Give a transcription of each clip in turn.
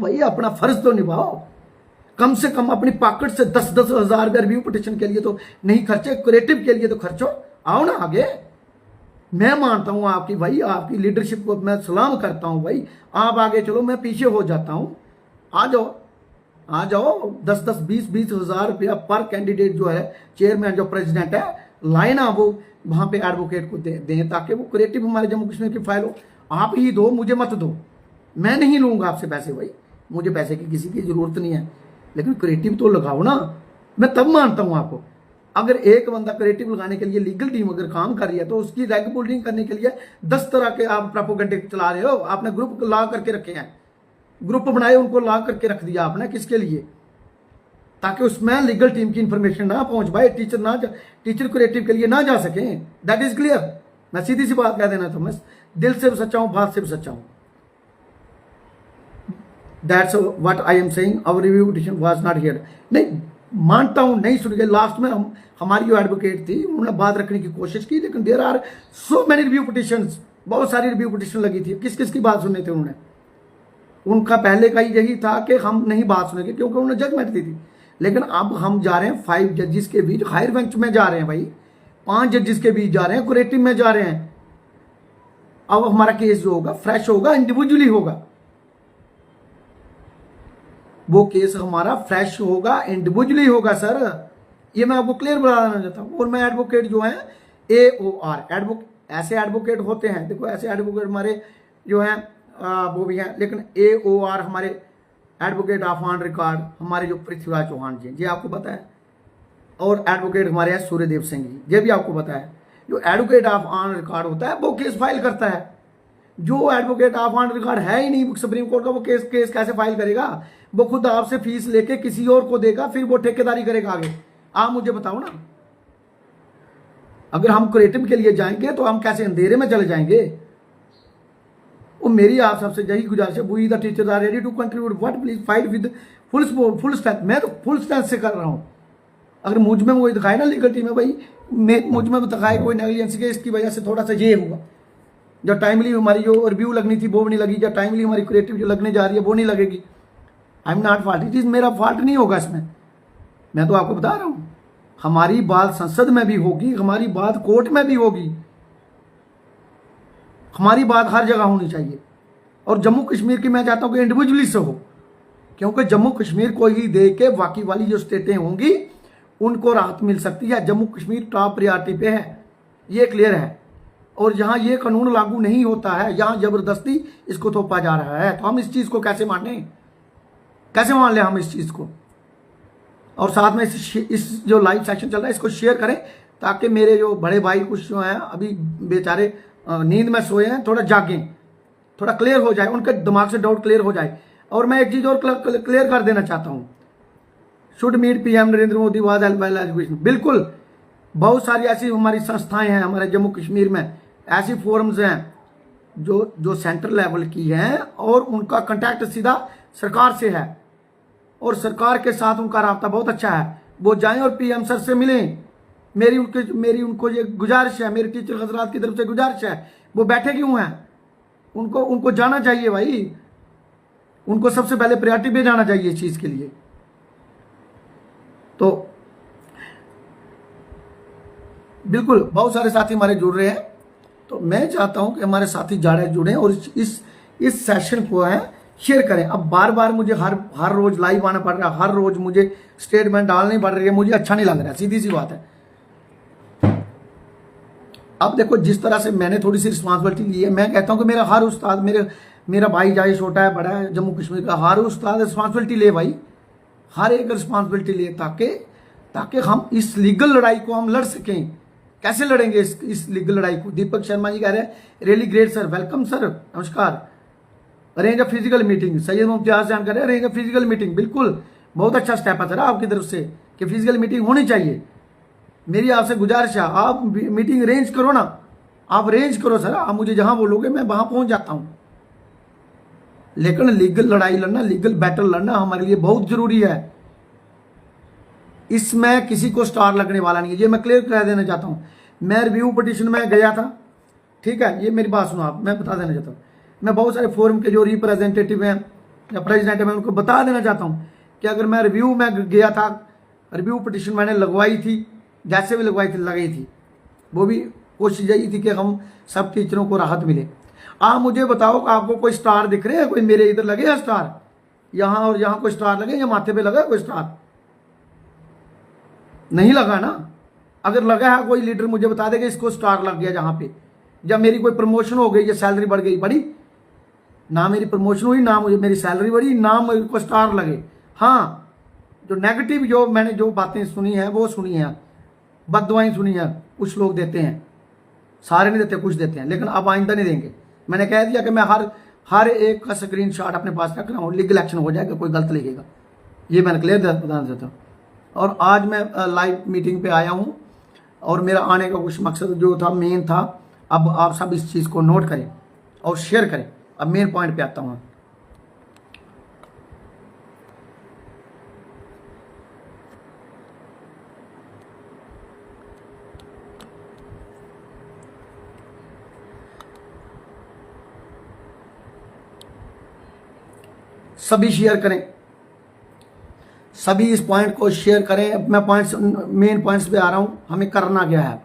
भाई अपना फर्ज तो निभाओ, कम से कम अपनी पॉकेट से 10-10 हज़ार रिव्यू पिटिशन के लिए तो नहीं खर्चे, क्रिएटिव के लिए तो खर्चो, आओ ना आगे। मैं मानता हूं आपकी भाई, आपकी लीडरशिप को मैं सलाम करता हूं भाई, आप आगे चलो, मैं पीछे हो जाता हूं। आ जाओ आ जाओ, 10-10 20-20 हज़ार रुपया पर कैंडिडेट जो है, चेयरमैन जो प्रेसिडेंट है, लाइन वो वहां पे एडवोकेट को दें ताकि वो क्रिएटिव हमारे जम्मू कश्मीर की फाइल हो। आप ही दो, मुझे मत दो, मैं नहीं लूंगा आपसे पैसे भाई, मुझे पैसे की किसी की जरूरत नहीं है, लेकिन क्रिएटिव तो लगाओ ना। मैं तब मानता हूं आपको, अगर एक बंदा क्रिएटिव लगाने के लिए लीगल टीम अगर काम कर रही है तो उसकी रैग पुलिंग करने के लिए 10 तरह के आप प्रोपेगेंडा चला रहे हो। आपने ग्रुप ला करके रखे हैं, ग्रुप बनाए, उनको ला करके रख दिया आपने, किसके लिए? ताकि उसमें लीगल टीम की इंफॉर्मेशन ना पहुंच पाए, टीचर क्रिएटिव के लिए ना जा सके। That is clear. मैं सीधी सी बात कह देना, तो मैं दिल से भी सच्चा हूं, बात से भी सच्चा हूं। That's what I am saying, our review petition was not heard. नहीं मानता हूं, नहीं सुन गए। लास्ट में हमारी जो एडवोकेट थी उन्होंने बात रखने की कोशिश की, लेकिन there are so many review petitions, बहुत सारी रिव्यू पिटिशन लगी थी। किस किस की बात सुनने थे उन्होंने? उनका पहले का ही यही था कि हम नहीं बात सुनेंगे, क्योंकि उन्होंने जजमेंट दी थी। लेकिन अब हम जा रहे हैं 5 जजेस के बीच, हायर बेंच में जा रहे हैं भाई, 5 जजेस के बीच जा रहे हैं, क्रिएटिव में जा रहे हैं। अब हमारा केस जो होगा फ्रेश होगा, इंडिविजुअली होगा, वो केस हमारा फ्रेश होगा, इंडिविजुअली होगा सर। ये मैं आपको क्लियर बता देना चाहता हूं। और मैं एडवोकेट जो है AOR ऐसे एडवोकेट होते हैं, देखो ऐसे एडवोकेट हमारे जो हैं वो भी हैं, लेकिन AOR हमारे एडवोकेट ऑफ ऑन रिकॉर्ड हमारे जो पृथ्वीराज चौहान जी, ये आपको पता है। और एडवोकेट हमारे हैं सूर्यदेव सिंह जी, ये भी आपको पता है। जो एडवोकेट ऑफ ऑन रिकॉर्ड होता है वो केस फाइल करता है। जो एडवोकेट ऑफ ऑन रिकॉर्ड है ही नहीं सुप्रीम कोर्ट का, वो केस कैसे फाइल करेगा? वो खुद आपसे फीस लेके किसी और को देगा, फिर वो ठेकेदारी करेगा आगे। आप मुझे बताओ ना, अगर हम क्रिएटिव के लिए जाएंगे तो हम कैसे अंधेरे में चले जाएंगे? वो मेरी आप सबसे यही गुजारिश है, we the teachers are ready to contribute, what please fight with full strength. मैं तो फुल स्ट्रेंथ से कर रहा हूं। अगर मुझ में वो दिखाए ना लीगल टीम में भाई, मुझ में दिखाए कोई नेग्लिजेंस के, इसकी वजह से थोड़ा सा ये हुआ, जो टाइमली हमारी जो रिव्यू लगनी थी वो भी नहीं लगी, जो टाइमली हमारी क्रिएटिव जो लगने जा रही है वो नहीं लगेगी। I am not fault, it is मेरा फॉल्ट नहीं होगा इसमें। मैं तो आपको बता रहा हूं, हमारी बात संसद में भी होगी, हमारी बात कोर्ट में भी होगी, हमारी बात हर जगह होनी चाहिए। और जम्मू कश्मीर की मैं चाहता हूं कि इंडिविजुअली से हो, क्योंकि जम्मू कश्मीर को ही देख के बाकी वाली जो स्टेटें होंगी उनको राहत मिल सकती है। जम्मू कश्मीर टॉप प्रायोरिटी पे है, ये क्लियर है। और जहां ये कानून लागू नहीं होता है, यहां जबरदस्ती इसको थोपा जा रहा है, तो हम इस चीज को कैसे माने, कैसे मान लें हम इस चीज को? और साथ में इस जो लाइव सेशन चल रहा है इसको शेयर करें, ताकि मेरे जो बड़े भाई कुछ जो हैं अभी बेचारे नींद में सोए हैं, थोड़ा जागें, थोड़ा क्लियर हो जाए, उनके दिमाग से डाउट क्लियर हो जाए। और मैं एक चीज और क्लियर कर देना चाहता हूं, should meet PM Narendra Modi was well education. बिल्कुल, बहुत सारी ऐसी हमारी संस्थाएं हैं हमारे जम्मू कश्मीर में, ऐसी फोरम्स हैं जो सेंट्रल लेवल की हैं, और उनका कांटेक्ट सीधा सरकार से है, और सरकार के साथ उनका राब्ता बहुत अच्छा है। वो जाएं और PM सर से मिलें। मेरी उनको ये गुजारिश है, मेरे टीचर हजरात की तरफ से गुजारिश है। वो बैठे क्यों हैं? उनको जाना चाहिए भाई, उनको सबसे पहले प्रायोरिटी पे जाना चाहिए इस चीज के लिए। तो बिल्कुल बहुत सारे साथी हमारे जुड़ रहे हैं, तो मैं चाहता हूं कि हमारे साथी ज्यादा जुड़े और इस सेशन को है शेयर करें। अब बार बार मुझे हर रोज लाइव आना पड़ रहा है, हर रोज मुझे स्टेटमेंट डालनी पड़ रही है, मुझे अच्छा नहीं लग रहा है, सीधी सी बात है। अब देखो, जिस तरह से मैंने थोड़ी सी रिस्पॉन्सिबिलिटी ली है, मैं कहता हूं कि मेरा हर उस्ताद, मेरा भाई चाहे छोटा है बड़ा है, जम्मू कश्मीर का हर उस्ताद रिस्पॉन्सिबिलिटी ले भाई, हर एक रिस्पॉन्सिबिलिटी ले, ताकि हम इस लीगल लड़ाई को हम लड़ सकें। कैसे लड़ेंगे इस लीगल लड़ाई को? दीपक शर्मा जी कह रहे हैं really great sir, welcome sir, नमस्कार। Arrange a physical meeting, Syed Mumtaz Jan कह रहे हैं अरेंज अ फिजिकल मीटिंग। बिल्कुल, बहुत अच्छा स्टेप है सर आपकी तरफ से कि फिजिकल मीटिंग होनी चाहिए। मेरी आपसे गुजारिश है, आप मीटिंग अरेंज करो ना, आप अरेंज करो सर, आप मुझे जहां बोलोगे मैं वहां पहुंच जाता हूं। लेकिन लीगल लड़ाई लड़ना, लीगल बैटल लड़ना हमारे लिए बहुत जरूरी है। इसमें किसी को स्टार लगने वाला नहीं है, ये मैं क्लियर कर देना चाहता हूं। मैं रिव्यू पिटीशन में गया था, ठीक है, ये मेरी बात सुनो आप, मैं बता देना चाहता हूं। मैं बहुत सारे फोरम के जो रिप्रेजेंटेटिव हैं, या प्रेसिडेंट है, मैं उनको बता देना चाहता हूं कि अगर मैं रिव्यू में गया था, रिव्यू पिटिशन मैंने लगवाई थी, जैसे भी लगवाई थी लगाई थी, वो भी कोशिश यही थी कि हम सब टीचरों को राहत मिले। आप मुझे बताओ कि आपको कोई स्टार दिख रहे हैं? कोई मेरे इधर लगे हैं स्टार, यहां और यहां कोई स्टार लगे या माथे पे लगा है कोई स्टार? नहीं लगा ना। अगर लगा है कोई लीडर मुझे बता देगा इसको स्टार लग गया जहां पे, जब मेरी कोई प्रमोशन हो गई या सैलरी बढ़ गई, बढ़ी ना, मेरी प्रमोशन हुई ना, मुझे मेरी सैलरी बढ़ी ना, मेरे को स्टार लगे। हाँ, जो नेगेटिव जो मैंने जो बातें सुनी है वो सुनी है, बददुआएं सुनी है, कुछ लोग देते हैं, सारे नहीं देते, कुछ देते हैं, लेकिन अब आइंदा नहीं देंगे। मैंने कह दिया कि मैं हर एक का स्क्रीनशॉट अपने पास रख रहा हूँ, लीगल एक्शन हो जाएगा कोई गलत लिखेगा, ये मैंने क्लियर बता देता हूँ। और आज मैं लाइव मीटिंग पे आया हूँ और मेरा आने का कुछ मकसद जो था, मेन था, अब आप सब इस चीज़ को नोट करें और शेयर करें। अब मेन पॉइंट पे आता हूँ। सभी शेयर करें, सभी इस पॉइंट को शेयर करें। मैं पॉइंट्स, मेन पॉइंट्स पे आ रहा हूं, हमें करना क्या है।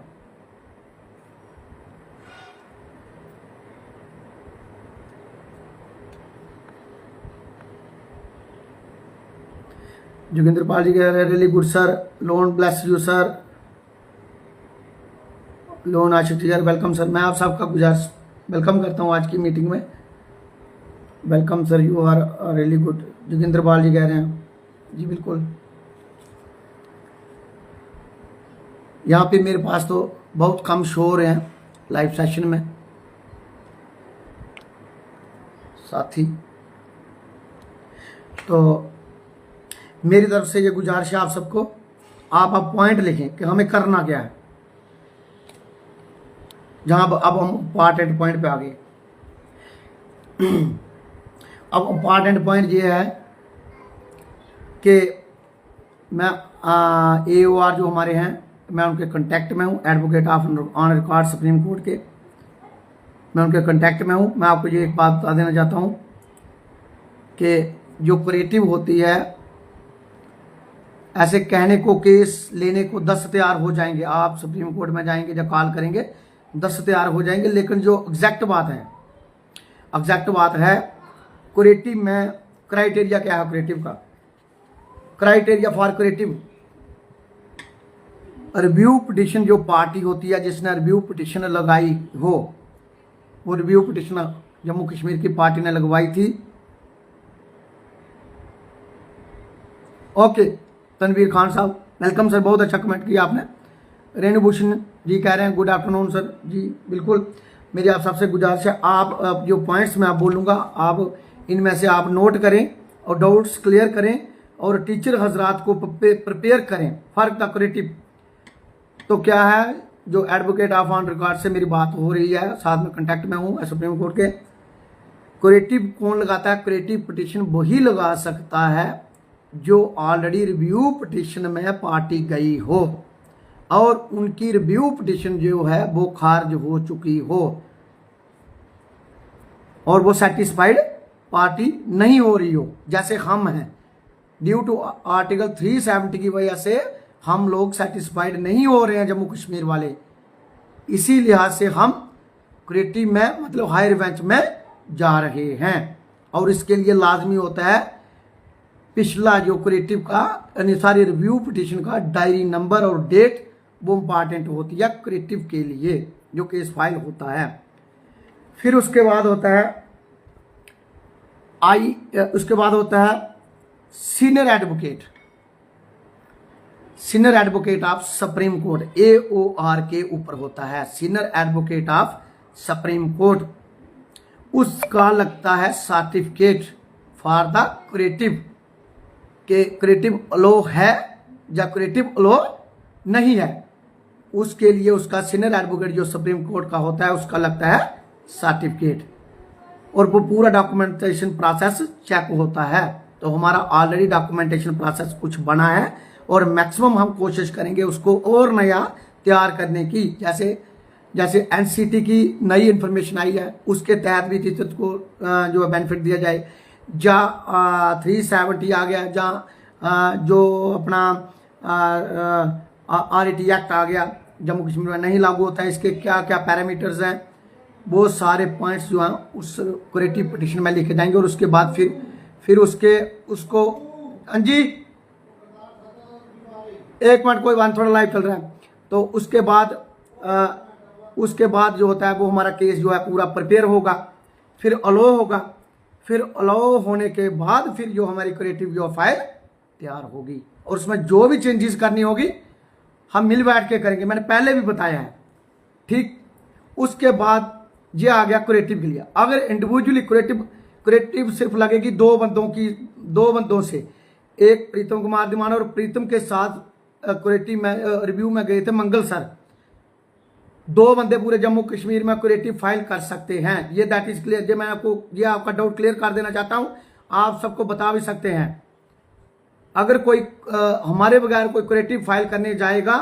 जोगिंदर पाल जी कह रहे हैं really good sir, Lone bless you sir, Lone Ashiq sir welcome sir. मैं आप सबका गुजारिश वेलकम करता हूं आज की मीटिंग में। Welcome sir, you are really good. Joginder Pal ji कह रहे हैं जी बिल्कुल। यहाँ पे मेरे पास तो बहुत कम शो हो रहे हैं लाइव सेशन में साथी, तो मेरी तरफ से ये गुजारिश है आप सबको, आप अब पॉइंट लिखें कि हमें करना क्या है। जहां अब हम पार्ट एंड पॉइंट पे आ गए। अब पार्ट एंड पॉइंट ये है कि मैं AOR जो हमारे हैं, मैं उनके कांटेक्ट में हूँ, advocate of on record supreme court के, मैं उनके कांटेक्ट में हूँ। मैं आपको ये एक बात बता देना चाहता हूँ कि जो क्रिएटिव होती है, ऐसे कहने को केस लेने को 10 तैयार हो जाएंगे, आप सुप्रीम कोर्ट में जाएंगे या कॉल करेंगे 10 तैयार हो जाएंगे, लेकिन जो एग्जैक्ट बात है क्रिएटिव में क्राइटेरिया क्या है? क्रिएटिव का criteria for creative review petition जो पार्टी होती है जिसने रिव्यू पिटिशन लगाई हो, वो रिव्यू पिटिशन जम्मू कश्मीर की पार्टी ने लगवाई थी। ओके, तनवीर खान साहब वेलकम सर, बहुत अच्छा कमेंट किया आपने। रेणु भूषण जी कह रहे हैं गुड आफ्टरनून सर जी बिल्कुल। मेरी आप सबसे गुजारिश है, आप जो पॉइंट्स मैं आप बोलूँगा आप इनमें से आप नोट करें और डाउट्स क्लियर करें और टीचर हजरात को प्रिपेयर करें फॉर द क्रिएटिव। तो क्या है, जो एडवोकेट ऑफ ऑन रिकॉर्ड से मेरी बात हो रही है, साथ में कांटेक्ट में हूँ सुप्रीम कोर्ट के। क्रिएटिव कौन लगाता है? क्रिएटिव पिटिशन वही लगा सकता है जो ऑलरेडी रिव्यू पिटिशन में पार्टी गई हो और उनकी रिव्यू पिटिशन जो है वो खारिज हो चुकी हो और वो सेटिस्फाइड पार्टी नहीं हो रही हो, जैसे हम हैं। ड्यू टू आर्टिकल 370 की वजह से हम लोग सेटिस्फाइड नहीं हो रहे हैं जम्मू कश्मीर वाले, इसी लिहाज से हम क्रिएटिव में मतलब हायर बेंच में जा रहे हैं। और इसके लिए लाजमी होता है पिछला जो क्रिएटिव का यानी सारी रिव्यू पिटिशन का डायरी नंबर और डेट, वो इंपॉर्टेंट होती है क्रिएटिव के लिए जो केस फाइल होता है। फिर उसके बाद होता है उसके बाद होता है senior advocate of supreme court, AOR के ऊपर होता है senior advocate of supreme court. उसका लगता है सर्टिफिकेट फॉर द क्रिएटिव के क्रिएटिव अलो है या क्रिएटिव अलो नहीं है, उसके लिए उसका सीनियर एडवोकेट जो सुप्रीम कोर्ट का होता है उसका लगता है सर्टिफिकेट और वो पूरा डॉक्यूमेंटेशन प्रोसेस चेक होता है। तो हमारा ऑलरेडी डॉक्यूमेंटेशन प्रोसेस कुछ बना है और मैक्सिमम हम कोशिश करेंगे उसको और नया तैयार करने की। जैसे NCT की नई इंफॉर्मेशन आई है उसके तहत भी टीचर्स को जो बेनिफिट दिया जाए, जहाँ 370 आ गया, जहाँ जो अपना RET एक्ट आ गया, जम्मू कश्मीर में नहीं लागू होता है, इसके क्या क्या पैरामीटर्स हैं, वो सारे पॉइंट्स जो हैं उस क्रेटिव पिटिशन में लिखे जाएंगे। और उसके बाद फिर उसको जी एक मिनट, कोई बात, थोड़ा लाइव चल रहा है। तो उसके बाद जो होता है वो हमारा केस जो है पूरा प्रिपेयर होगा, फिर अलो होगा, फिर अलो होने के बाद फिर जो हमारी क्रिएटिव जो फाइल तैयार होगी और उसमें जो भी चेंजेस करनी होगी हम मिल बैठ के करेंगे, मैंने पहले भी बताया है, ठीक। उसके बाद ये आ गया क्रिएटिव के लिए। अगर इंडिविजुअली क्रिएटिव सिर्फ लगेगी दो बंदों से, एक प्रीतम कुमार दीवाना और प्रीतम के साथ क्रिएटिव में रिव्यू में गए थे मंगल सर, 2 बंदे पूरे जम्मू कश्मीर में क्रिएटिव फाइल कर सकते हैं। ये दैट इज क्लियर। ये मैं आपको ये आपका डाउट क्लियर कर देना चाहता हूं, आप सबको बता भी सकते हैं। अगर कोई हमारे बगैर कोई क्रिएटिव फाइल करने जाएगा,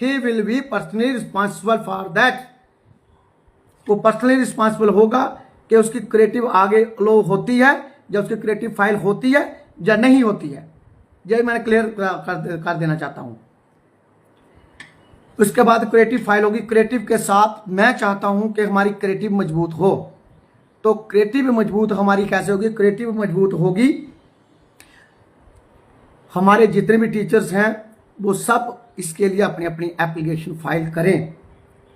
he will be personally responsible for that. वो पर्सनली रिस्पॉन्सिबल होगा कि उसकी क्रिएटिव आगे अलो होती है या उसकी क्रिएटिव फाइल होती है या नहीं होती है। ये मैंने क्लियर कर देना चाहता हूं। उसके बाद क्रिएटिव फाइल होगी। क्रिएटिव के साथ मैं चाहता हूं कि हमारी क्रिएटिव मजबूत हो। तो क्रिएटिव मजबूत हमारी कैसे होगी? क्रिएटिव मजबूत होगी, हमारे जितने भी टीचर्स हैं वो सब इसके लिए अपनी अपनी एप्लीकेशन फाइल करें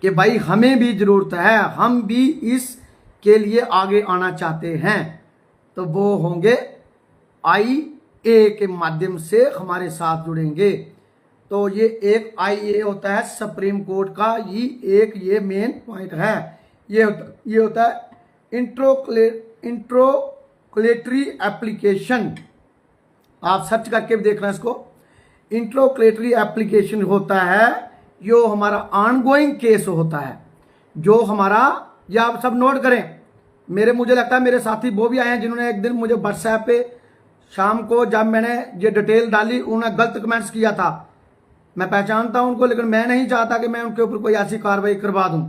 कि भाई हमें भी जरूरत है, हम भी इसके लिए आगे आना चाहते हैं। तो वो होंगे IA के माध्यम से हमारे साथ जुड़ेंगे। तो ये एक IA होता है सुप्रीम कोर्ट का, ये मेन पॉइंट है। ये होता है इंट्रोक्लेटरी एप्लीकेशन। आप सर्च करके भी देख रहे हैं इसको। इंट्रोक्लेटरी एप्लीकेशन होता है जो हमारा ऑनगोइंग केस होता है, जो हमारा, या आप सब नोट करें। मुझे लगता है मेरे साथी वो भी आए हैं जिन्होंने एक दिन मुझे व्हाट्सएप पे शाम को जब मैंने ये डिटेल डाली उन्होंने गलत कमेंट्स किया था। मैं पहचानता हूं उनको, लेकिन मैं नहीं चाहता कि मैं उनके ऊपर कोई ऐसी कार्रवाई करवा दूं।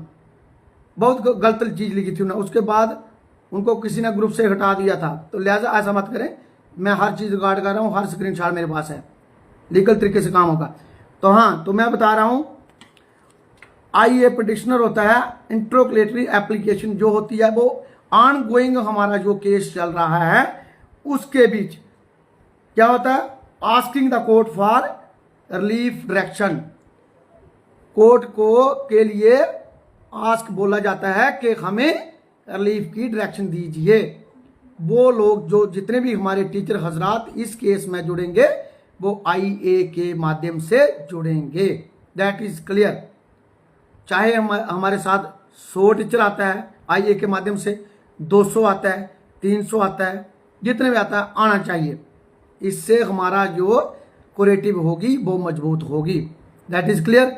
बहुत गलत चीज लिखी थी उन्होंने, उसके बाद उनको किसी ने ग्रुप से हटा दिया था। तो लिहाजा ऐसा मत करें, मैं हर चीज रिकॉर्ड कर रहा हूं, हर स्क्रीनशॉट मेरे पास है, लीगल तरीके से काम होगा। तो हाँ, तो मैं बता रहा हूं IA पिटिशनर होता है। इंट्रोक्लेटरी एप्लीकेशन जो होती है वो ऑनगोइंग हमारा जो केस चल रहा है उसके बीच क्या होता है? Asking the court for relief direction. Court को के लिए आस्क बोला जाता है कि हमें रिलीफ की डायरेक्शन दीजिए। वो लोग जो जितने भी हमारे टीचर हजरात इस केस में जुड़ेंगे वो IA के माध्यम से जुड़ेंगे। That is clear. चाहे हमारे साथ 100 टीचर आता है IA के माध्यम से, 200 आता है, 300 आता है, जितने भी आता है आना चाहिए। इससे हमारा जो क्रिएटिव होगी वो मजबूत होगी। That is clear.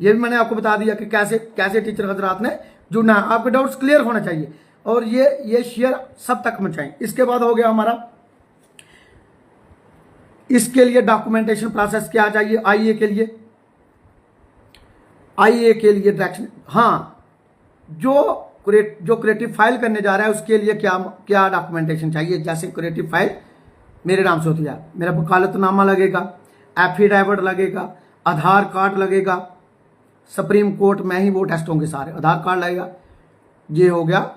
ये भी मैंने आपको बता दिया कि कैसे टीचर हजरात ने जुड़ना है। आपके डाउट्स क्लियर होना चाहिए और ये शेयर सब तक पहुंचाएं। इसके बाद हो गया हमारा, इसके लिए डॉक्यूमेंटेशन प्रोसेस क्या चाहिए IA के लिए? IA के लिए डायरेक्शन, हाँ, जो क्रिएटिव फाइल करने जा रहा है उसके लिए क्या डॉक्यूमेंटेशन चाहिए? जैसे क्रिएटिव फाइल मेरे नाम से होती है, मेरा वकालतनामा लगेगा, एफिडेविट लगेगा, आधार कार्ड लगेगा, सुप्रीम कोर्ट में ही वो टेस्ट होंगे सारे, आधार कार्ड लगेगा, ये हो गया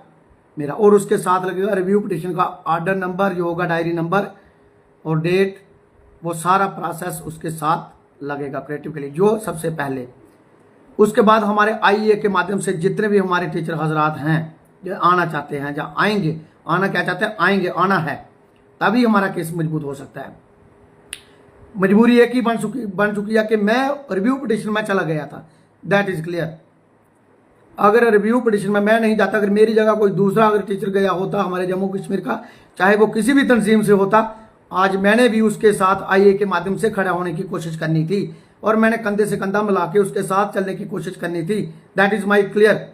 मेरा। और उसके साथ लगेगा रिव्यू पिटिशन का ऑर्डर नंबर जो होगा, डायरी नंबर और डेट, वो सारा प्रोसेस उसके साथ लगेगा क्रिएटिव के लिए, जो सबसे पहले। उसके बाद हमारे IA के माध्यम से जितने भी हमारे टीचर हजरात हैं जो आना चाहते हैं, या आएंगे, आना क्या चाहते हैं, आएंगे, आना है, तभी हमारा केस मजबूत हो सकता है। मजबूरी एक ही बन चुकी है कि मैं रिव्यू पिटिशन में चला गया था। That is clear. अगर रिव्यू पिटिशन में मैं नहीं जाता, अगर मेरी जगह कोई दूसरा अगर टीचर गया होता हमारे जम्मू कश्मीर का, चाहे वो किसी भी तंजीम से होता, आज मैंने भी उसके साथ IA के माध्यम से खड़ा होने की कोशिश करनी थी और मैंने कंधे से कंधा मिला के उसके साथ चलने की कोशिश करनी थी। That is my clear.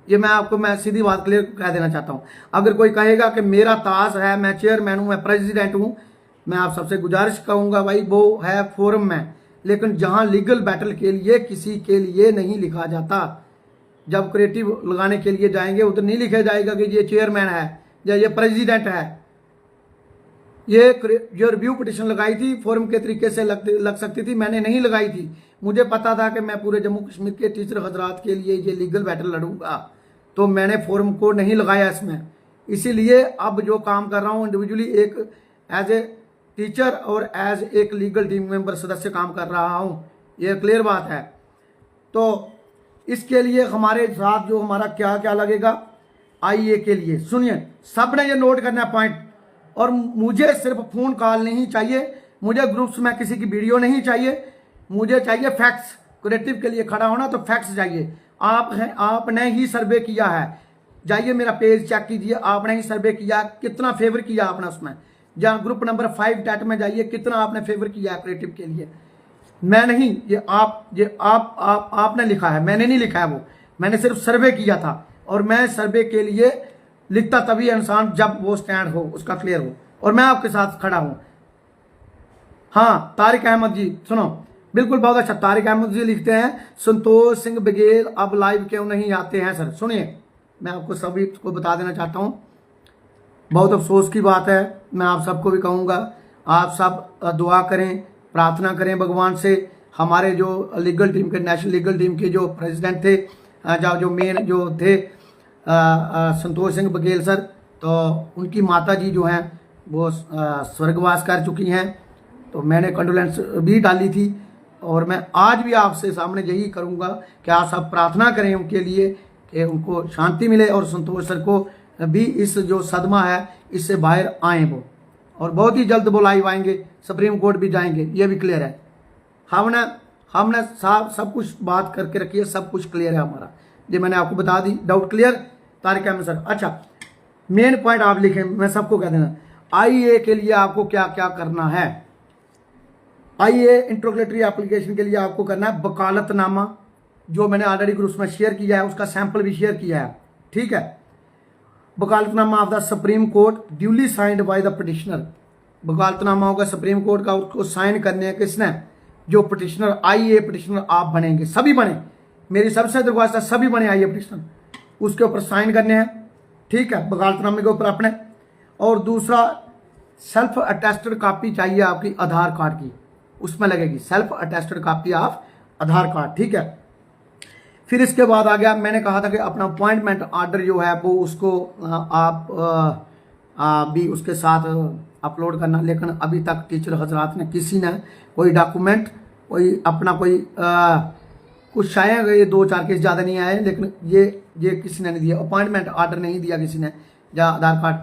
ये मैं सीधी बात क्लियर कह देना चाहता हूं। अगर कोई कहेगा कि मेरा ताश है, मैं चेयरमैन हूं, मैं प्रेसिडेंट हूं, मैं आप सबसे गुजारिश करूंगा भाई वो है फोरम में, लेकिन जहां लीगल बैटल के लिए किसी के लिए नहीं लिखा जाता। जब क्रिएटिव लगाने के लिए जाएंगे उधर नहीं लिखा जाएगा कि ये चेयरमैन है या ये प्रेसिडेंट है। जो रिव्यू पिटिशन लगाई थी फॉर्म के तरीके से लग सकती थी, मैंने नहीं लगाई थी। मुझे पता था कि मैं पूरे जम्मू कश्मीर के टीचर हजरात के लिए ये लीगल बैटल लड़ूंगा, तो मैंने फॉर्म को नहीं लगाया इसमें। इसीलिए अब जो काम कर रहा हूँ इंडिविजुअली एक एज ए टीचर और एज एक लीगल टीम मेंबर सदस्य काम कर रहा हूँ, ये क्लियर बात है। तो इसके लिए हमारे साथ जो हमारा क्या क्या लगेगा आईए के लिए, सुनिए सब ने ये नोट करना है पॉइंट। और मुझे सिर्फ फोन कॉल नहीं चाहिए, मुझे ग्रुप्स में किसी की वीडियो नहीं चाहिए, मुझे चाहिए फैक्ट्स। क्रिएटिव के लिए खड़ा होना तो फैक्ट्स चाहिए। आपने ही सर्वे किया है, जाइए मेरा पेज चेक कीजिए, आपने ही सर्वे किया, कितना फेवर किया आपने उसमें। जहाँ ग्रुप नंबर 5 टैट में जाइए, कितना आपने फेवर किया है क्रिएटिव के लिए। मैं नहीं, आपने लिखा है, मैंने नहीं लिखा है वो, मैंने सिर्फ सर्वे किया था। और मैं सर्वे के लिए लिखता तभी इंसान जब वो स्टैंड हो, उसका क्लियर हो, और मैं आपके साथ खड़ा हूं। हाँ तारिक अहमद जी सुनो, बिल्कुल बहुत अच्छा। तारिक अहमद जी लिखते हैं संतोष सिंह बघेल अब लाइव क्यों नहीं आते हैं सर। सुनिए मैं आपको सभी को बता देना चाहता हूं, बहुत अफसोस की बात है, मैं आप सबको भी कहूंगा आप सब दुआ करें, प्रार्थना करें भगवान से। हमारे जो लीगल टीम के, नेशनल लीगल टीम के जो प्रेसिडेंट थे, जो मेन जो थे संतोष सिंह बघेल सर, तो उनकी माता जी जो हैं वो स्वर्गवास कर चुकी हैं। तो मैंने कंडोलेंस भी डाली थी, और मैं आज भी आपसे सामने यही करूंगा कि आप सब प्रार्थना करें उनके लिए कि उनको शांति मिले, और संतोष सर को भी इस जो सदमा है इससे बाहर आए वो, और बहुत ही जल्द वो लाइव आएंगे, सुप्रीम कोर्ट भी जाएंगे, ये भी क्लियर है। हमने सब कुछ बात करके रखी है, सब कुछ क्लियर है हमारा, ये मैंने आपको बता दी। Doubt clear Tariq Ahmed sir? अच्छा मेन पॉइंट आप लिखें, मैं सबको कह देना। आईए के लिए आपको क्या क्या करना है। आईए इंट्रोगेटरी एप्लीकेशन के लिए आपको करना है वकालतनामा, जो मैंने ऑलरेडी ग्रुप्स में शेयर किया है, उसका सैंपल भी शेयर किया है, ठीक है। Vakalatnama of the supreme court duly signed by the petitioner. Vakalatnama होगा सुप्रीम कोर्ट का, उसको साइन करने हैं किसने? जो पिटिशनर, आईए पिटिशनर आप बनेंगे, सभी बने, मेरी सबसे दरख्वास्त है सभी बने आईए पिटिशनर, उसके ऊपर साइन करने हैं, ठीक है, वकालतनामे के ऊपर अपने। और दूसरा सेल्फ अटेस्टेड कॉपी चाहिए आपकी आधार कार्ड की, उसमें लगेगी self attested copy of Aadhaar card, ठीक है। फिर इसके बाद आ गया, मैंने कहा था कि अपना अपॉइंटमेंट ऑर्डर जो है वो उसको आप भी उसके साथ अपलोड करना। लेकिन अभी तक टीचर हजरात ने किसी ने कोई डॉक्यूमेंट, कोई अपना कोई कुछ आए हैं, ये 2-4 केस ज़्यादा नहीं आए, लेकिन ये किसी ने नहीं दिया, अपॉइंटमेंट ऑर्डर नहीं दिया किसी ने, या आधार कार्ड।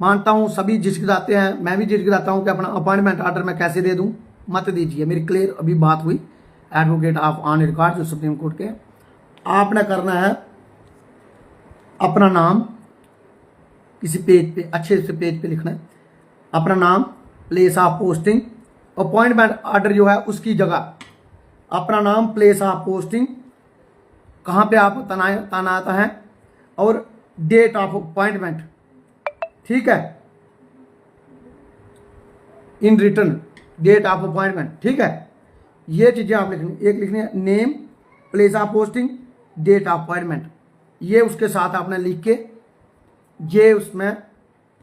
मानता हूँ सभी झिझकिताते हैं, मैं भी झिझकिताता हूँ कि अपना अपॉइंटमेंट ऑर्डर मैं कैसे दे दूँ, मत दीजिए। मेरी क्लियर अभी बात हुई एडवोकेट ऑफ ऑन रिकॉर्ड जो सुप्रीम कोर्ट के। आपने करना है अपना नाम किसी पेज पे, अच्छे से पेज पे लिखना है अपना नाम, place of posting, appointment order जो है उसकी जगह अपना नाम, प्लेस ऑफ पोस्टिंग, कहाँ पे आप तैनात हैं, और डेट ऑफ अपॉइंटमेंट, ठीक है, in return date of appointment, ठीक है। ये चीजें आप लिखनी, एक लिखनी है name, place of posting, date of appointment, ये उसके साथ आपने लिख के, ये उसमें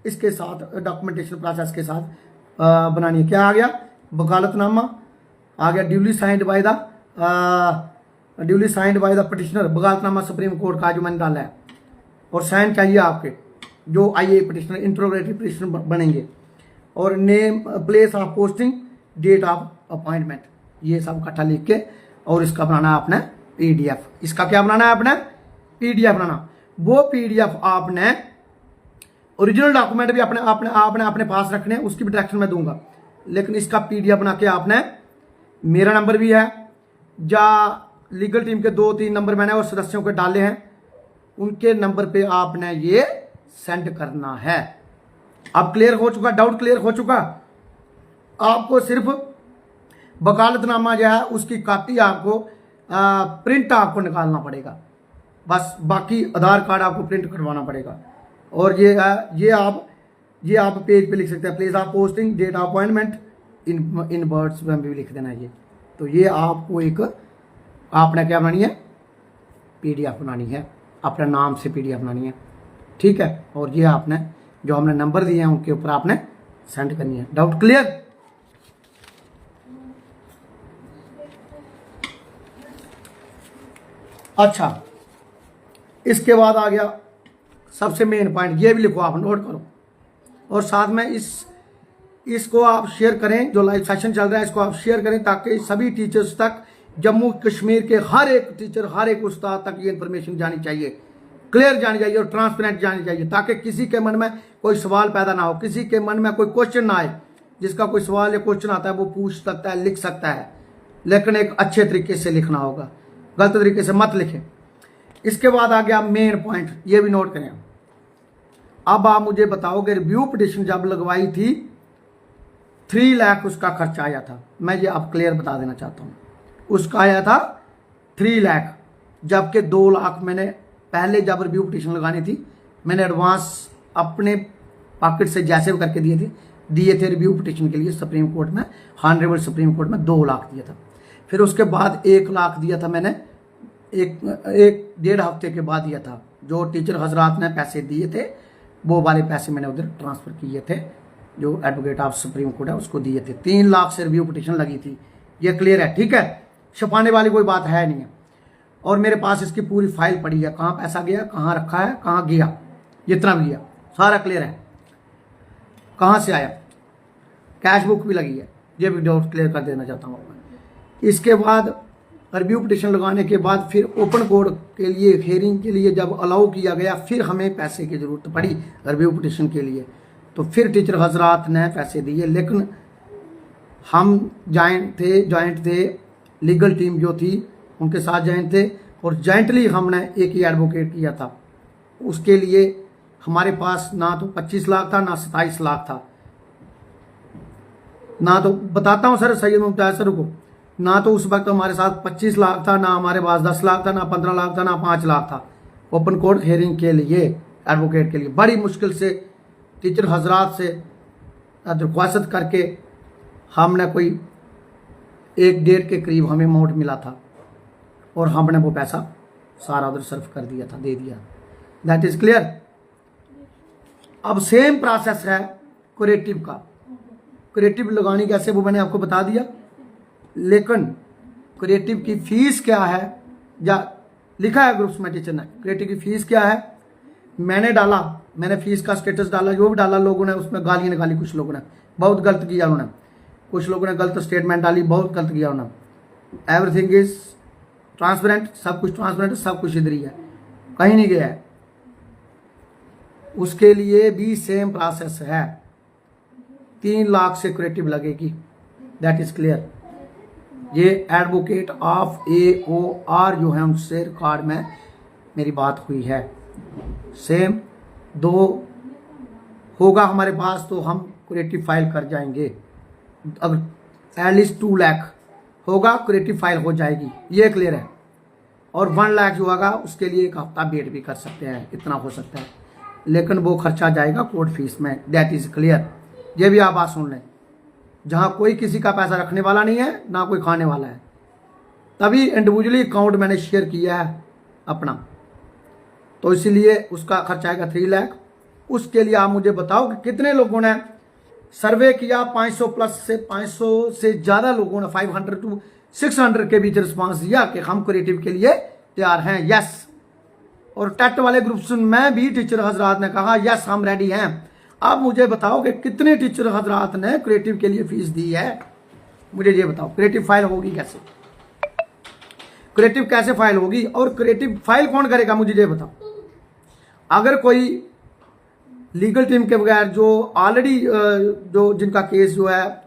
इसके साथ डॉक्यूमेंटेशन प्रोसेस के साथ बनानी है। क्या आ गया? वकालतनामा आ गया, duly signed by the petitioner, vakalatnama supreme court का जो मैंने डाला है, और साइन चाहिए आपके जो आईए पिटिशनर, इंट्रोगेटरी पिटिशनर बनेंगे, और name, place of posting, date of appointment, ये सब इकट्ठा लिख के, और इसका बनाना है आपने पीडीएफ। इसका क्या बनाना है आपने? पीडीएफ बनाना। वो पीडीएफ आपने, ओरिजिनल डॉक्यूमेंट भी आपने अपने पास रखने, उसकी भी डायरेक्शन मैं दूंगा, लेकिन इसका पीडीएफ बना के आपने, मेरा नंबर भी है, या लीगल टीम के 2-3 नंबर मैंने और सदस्यों के डाले हैं, उनके नंबर पे आपने ये सेंड करना है। अब क्लियर हो चुका? डाउट क्लियर हो चुका? आपको सिर्फ वकालतनामा जो है उसकी कॉपी आपको प्रिंट आपको निकालना पड़ेगा, बस, बाकी आधार कार्ड आपको प्रिंट करवाना पड़ेगा। और ये आप पेज पे लिख सकते हैं, place of posting, date of appointment, in words में भी लिख देना ये। तो ये आपको एक, आपने क्या बनानी है? पीडीएफ बनानी है, अपने नाम से पीडीएफ बनानी है, ठीक है। और ये आपने जो हमने नंबर दिए हैं उनके ऊपर आपने सेंड करनी है। Doubt clear? अच्छा, इसके बाद आ गया सबसे मेन पॉइंट, ये भी लिखो आप, नोट करो, और साथ में इसको आप शेयर करें। जो लाइव सेशन चल रहा है इसको आप शेयर करें ताकि सभी टीचर्स तक, जम्मू कश्मीर के हर एक टीचर, हर एक उस्ताद तक ये इंफॉर्मेशन जानी चाहिए, क्लियर जानी चाहिए और ट्रांसपेरेंट जानी चाहिए, ताकि किसी के मन में कोई सवाल पैदा ना हो, किसी के मन में कोई क्वेश्चन ना आए। जिसका कोई सवाल या क्वेश्चन आता है वो पूछ सकता है, लिख सकता है, लेकिन एक अच्छे तरीके से लिखना होगा, गलत तरीके से मत लिखें। इसके बाद आ गया मेन पॉइंट, ये भी नोट करें। अब आप मुझे बताओगे, रिव्यू पिटिशन जब लगवाई थी 3 लाख उसका खर्चा आया था। मैं ये आप क्लियर बता देना चाहता हूँ, उसका आया था 3 लाख, जबकि 2 लाख मैंने पहले जब रिव्यू पिटिशन लगानी थी मैंने एडवांस अपने पॉकेट से जैसे भी करके दिए थे रिव्यू पिटिशन के लिए सुप्रीम कोर्ट में, ऑनरेबल सुप्रीम कोर्ट में 2 लाख दिया था। फिर उसके बाद 1 लाख दिया था मैंने, एक डेढ़ हफ्ते के बाद दिया था। जो टीचर हजरात ने पैसे दिए थे वो वाले पैसे मैंने उधर ट्रांसफर किए थे, जो एडवोकेट ऑफ सुप्रीम कोर्ट है उसको दिए थे। 3 लाख से रिव्यू पिटिशन लगी थी, ये क्लियर है, ठीक है, छुपाने वाली कोई बात है नहीं है। और मेरे पास इसकी पूरी फाइल पड़ी है, कहाँ पैसा गया, कहाँ रखा है, कहाँ गया, जितना भी गया सारा क्लियर है, कहाँ से आया, कैश बुक भी लगी है, ये भी डाउट क्लियर कर देना चाहता हूँ। इसके बाद रिव्यू पिटिशन लगाने के बाद फिर ओपन कोर्ट के लिए हियरिंग के लिए जब अलाउ किया गया, फिर हमें पैसे की ज़रूरत पड़ी रिव्यू पिटिशन के लिए, तो फिर टीचर हजरात ने पैसे दिए। लेकिन हम जॉइंट थे, लीगल टीम जो थी उनके साथ जॉइंट थे, और जॉइंटली हमने एक ही एडवोकेट किया था। उसके लिए हमारे पास ना तो 25 लाख था ना 27 लाख था, ना तो बताता हूँ सर सैयद मुमताज सर को, ना तो उस वक्त हमारे साथ 25 लाख था, ना हमारे पास 10 लाख था, ना 15 लाख था, ना 5 लाख था। ओपन कोर्ट हियरिंग के लिए एडवोकेट के लिए बड़ी मुश्किल से टीचर हजरात से दरख्वास्त करके हमने कोई 1.5 के करीब हमें अमाउंट मिला था, और हमने वो पैसा सारा उधर सर्व कर दिया था, दे दिया। That is clear. अब सेम प्रोसेस है क्रिएटिव का। क्रिएटिव लगानी कैसे वो मैंने आपको बता दिया, लेकिन क्रिएटिव की फीस क्या है, या लिखा है ग्रुप्स में टीचर ने, क्रिएटिव की फीस क्या है मैंने डाला, मैंने फीस का स्टेटस डाला, जो भी डाला लोगों ने उसमें गालियाँ निकाली, कुछ लोगों ने बहुत गलत किया, उन्होंने कुछ लोगों ने गलत स्टेटमेंट डाली, बहुत गलत किया उन्होंने। एवरीथिंग इज ट्रांसपेरेंट, सब कुछ ट्रांसपेरेंट, सब कुछ इधर ही है, कहीं नहीं गया है। उसके लिए भी सेम प्रोसेस है, 3 लाख से क्रिएटिव लगेगी, दैट इज क्लियर। ये एडवोकेट ऑफ AOR जो है उनसे रिकॉर्ड में मेरी बात हुई है। सेम 2 होगा हमारे पास तो हम क्रिएटिव फाइल कर जाएंगे, अगर एटलीस्ट 2 लाख होगा क्रिएटिव फाइल हो जाएगी, ये क्लियर है। और 1 लाख जो होगा उसके लिए 1 हफ्ता वेट भी कर सकते हैं, इतना हो सकता है, लेकिन वो खर्चा जाएगा कोर्ट फीस में, दैट इज क्लियर। ये भी आप बात सुन लें, जहां कोई किसी का पैसा रखने वाला नहीं है ना कोई खाने वाला है, तभी इंडिविजुअली अकाउंट मैंने शेयर किया है अपना, तो इसीलिए उसका खर्चा आएगा 3 लाख। उसके लिए आप मुझे बताओ कि कितने लोगों ने सर्वे किया, 500 प्लस से 500 से ज़्यादा लोगों ने 500 to 600 के बीच रिस्पांस दिया कि हम क्रिएटिव के लिए तैयार हैं, यस। और टेट वाले ग्रुप्स में भी टीचर हजरात ने कहा यस हम रेडी हैं। आप मुझे बताओ कि कितने टीचर हजरात ने क्रिएटिव के लिए फीस दी है, मुझे ये बताओ। क्रिएटिव फाइल होगी कैसे, क्रिएटिव कैसे फाइल होगी, और क्रिएटिव फाइल कौन करेगा मुझे ये बताओ। अगर कोई लीगल टीम के बगैर जो ऑलरेडी जो जिनका केस जो है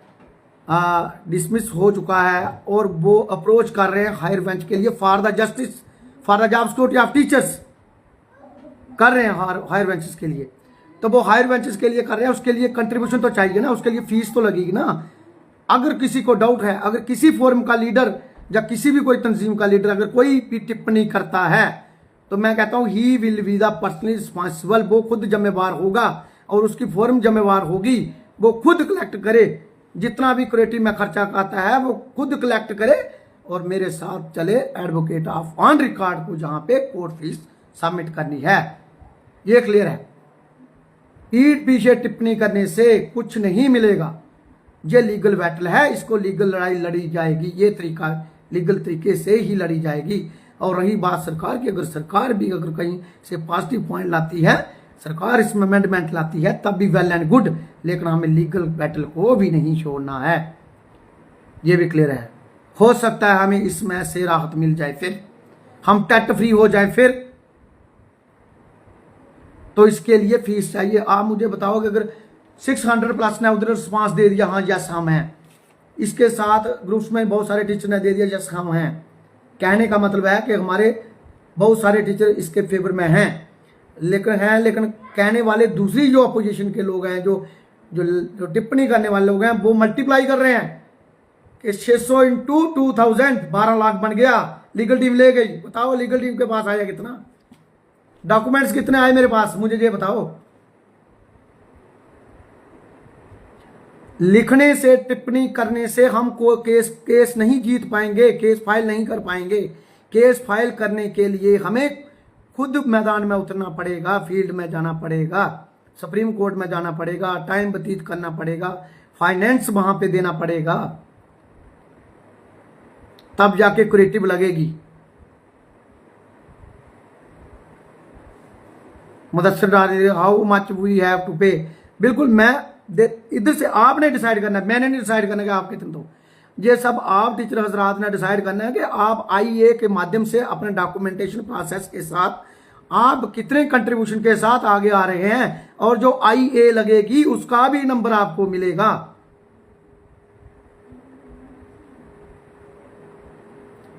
डिसमिस हो चुका है और वो अप्रोच कर रहे हैं हायर बेंच के लिए for the justice, for the job security of teachers कर रहे हैं हायर बेंचेस के लिए, तो वो हायर बेंचेस के लिए कर रहे हैं, उसके लिए कंट्रीब्यूशन तो चाहिए ना, उसके लिए फीस तो लगेगी ना। अगर किसी को डाउट है, अगर किसी फोरम का लीडर या किसी भी कोई तंजीम का लीडर अगर कोई भी टिप्पणी करता है, तो मैं कहता हूं he will be the personally responsible, वो खुद जिम्मेवार होगा और उसकी फोरम जिम्मेवार होगी, वो खुद कलेक्ट करे, जितना भी क्रिएटिव में खर्चा आता है वो खुद कलेक्ट करे और मेरे साथ चले एडवोकेट ऑफ ऑन रिकॉर्ड को जहां पे कोर्ट फीस सबमिट करनी है। ये क्लियर है, पीठ पीछे टिप्पणी करने से कुछ नहीं मिलेगा। ये लीगल बैटल है, इसको लीगल लड़ाई लड़ी जाएगी, ये तरीका लीगल तरीके से ही लड़ी जाएगी। और रही बात सरकार की, अगर सरकार भी अगर कहीं से पॉजिटिव पॉइंट लाती है, सरकार इसमें अमेंडमेंट लाती है, तब भी वेल एंड गुड, लेकिन हमें लीगल बैटल को भी नहीं छोड़ना है, ये भी क्लियर है। हो सकता है हमें इसमें से राहत मिल जाए, फिर हम टेट फ्री हो जाए, फिर तो इसके लिए फीस चाहिए। आप मुझे बताओगे अगर 600 प्लस ने उधर रिस्पॉन्स दे दिया हाँ यस हम हैं, इसके साथ ग्रुप्स में बहुत सारे टीचर ने दे दिया यस हम हैं, कहने का मतलब है कि हमारे बहुत सारे टीचर इसके फेवर में हैं, लेकिन कहने वाले दूसरी जो अपोजिशन के लोग हैं, जो टिप्पणी करने वाले लोग हैं, वो मल्टीप्लाई कर रहे हैं कि 600 इंटू 2000 12 लाख बन गया, लीगल टीम ले गई। बताओ लीगल टीम के पास आया कितना, डॉक्यूमेंट्स कितने आए मेरे पास, मुझे ये बताओ। लिखने से टिप्पणी करने से हम को केस नहीं जीत पाएंगे, केस फाइल नहीं कर पाएंगे। केस फाइल करने के लिए हमें खुद मैदान में उतरना पड़ेगा, फील्ड में जाना पड़ेगा, सुप्रीम कोर्ट में जाना पड़ेगा, टाइम व्यतीत करना पड़ेगा, फाइनेंस वहां पे देना पड़ेगा, तब जाके क्रिएटिव लगेगी। Mudassir how much we have to pay, बिल्कुल मैं इधर से आपने डिसाइड करना है, मैंने नहीं डिसाइड करना कि आप कितने दो, ये सब आप टीचर हजरात ने डिसाइड करना है कि आप आईए के माध्यम से अपने डॉक्यूमेंटेशन प्रोसेस के साथ आप कितने कंट्रीब्यूशन के साथ आगे आ रहे हैं, और जो आईए लगेगी उसका भी नंबर आपको मिलेगा।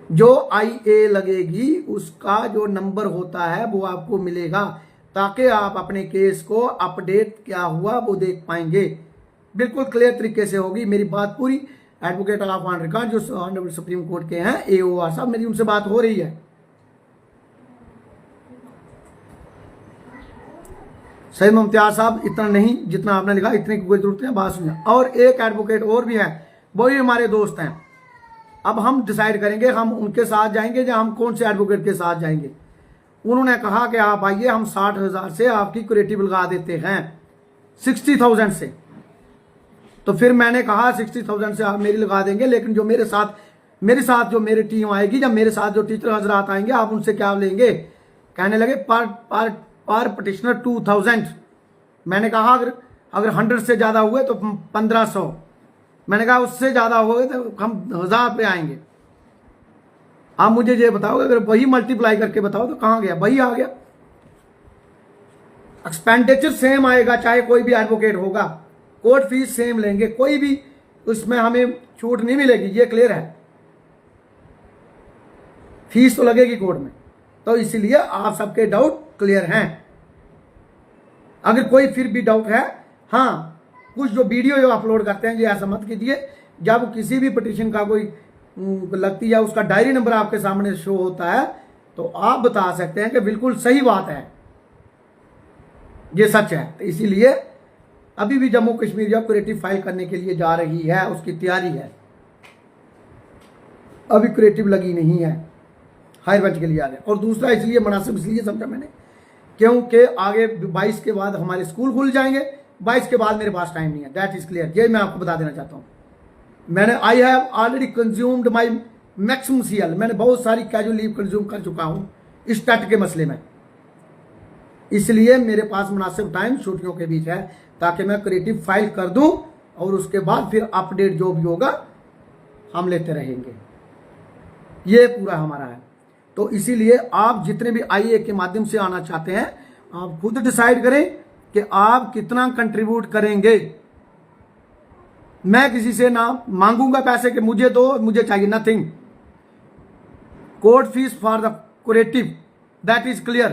जो आईए लगेगी उसका जो नंबर होता है वो आपको मिलेगा, ताकि आप अपने केस को अपडेट क्या हुआ वो देख पाएंगे। बिल्कुल क्लियर तरीके से होगी मेरी बात पूरी। एडवोकेट ऑफ ऑन रिकॉर्ड जो ऑनरेबल सुप्रीम कोर्ट के हैं एओआर साहब, मेरी उनसे बात हो रही है। सही मुमताज साहब, इतना नहीं जितना आपने लिखा, इतने की कोई जरूरत नहीं, बात सुनिए। और एक एडवोकेट और भी है, वो ही हमारे दोस्त हैं। अब हम डिसाइड करेंगे हम उनके साथ जाएंगे या हम कौन से एडवोकेट के साथ जाएंगे। उन्होंने कहा कि आप आइए, हम 60,000 से आपकी क्रिएटिव लगा देते हैं, 60,000 से। तो फिर मैंने कहा 60,000 से आप मेरी लगा देंगे, लेकिन जो मेरे साथ जो मेरी टीम आएगी या मेरे साथ जो टीचर हजरात आएंगे, आप उनसे क्या लेंगे। कहने लगे पर पटिशनर 2000। मैंने कहा अगर 100 से ज्यादा हुए तो 1500। मैंने कहा उससे ज्यादा हो गए तो हम 1000 पे आएंगे। आप मुझे ये बताओ, अगर वही मल्टीप्लाई करके बताओ तो कहां गया, वही आ गया। एक्सपेंडिचर सेम आएगा, चाहे कोई भी एडवोकेट होगा, कोर्ट फीस सेम लेंगे, कोई भी उसमें हमें छूट नहीं मिलेगी, ये क्लियर है। फीस तो लगेगी कोर्ट में, तो इसलिए आप सबके डाउट क्लियर हैं। अगर कोई फिर भी डाउट है, हाँ कुछ जो वीडियो जो अपलोड करते हैं ये ऐसा मत कीजिए, जब किसी भी पिटीशन का कोई लगती है उसका डायरी नंबर आपके सामने शो होता है तो आप बता सकते हैं कि बिल्कुल सही बात है, ये सच है। तो इसीलिए अभी भी जम्मू कश्मीर जब क्रिएटिव फाइल करने के लिए जा रही है, उसकी तैयारी है, अभी क्रिएटिव लगी नहीं है, हायर बेंच के लिए आ गया। और दूसरा इसलिए मुनासिब इसलिए समझा मैंने, क्योंकि आगे 22 के बाद हमारे स्कूल खुल जाएंगे, 22 के बाद मेरे पास टाइम नहीं है, दैट इज क्लियर। ये मैं आपको बता देना चाहता हूं। मैंने I have already consumed my maximum CL, मैंने बहुत सारी कैजुअल लीव कंज्यूम कर चुका हूं इस टेट के मसले में, इसलिए मेरे पास मुनासिब टाइम छुट्टियों के बीच है, ताकि मैं क्रिएटिव फाइल कर दूं और उसके बाद फिर अपडेट जो भी होगा हम लेते रहेंगे। ये पूरा हमारा है। तो इसीलिए आप जितने भी आईए के माध्यम से आना चाहते हैं, आप खुद डिसाइड करें कि आप कितना कंट्रीब्यूट करेंगे। मैं किसी से ना मांगूंगा पैसे कि मुझे दो, मुझे चाहिए, nothing. Court fees for the creative, that is clear.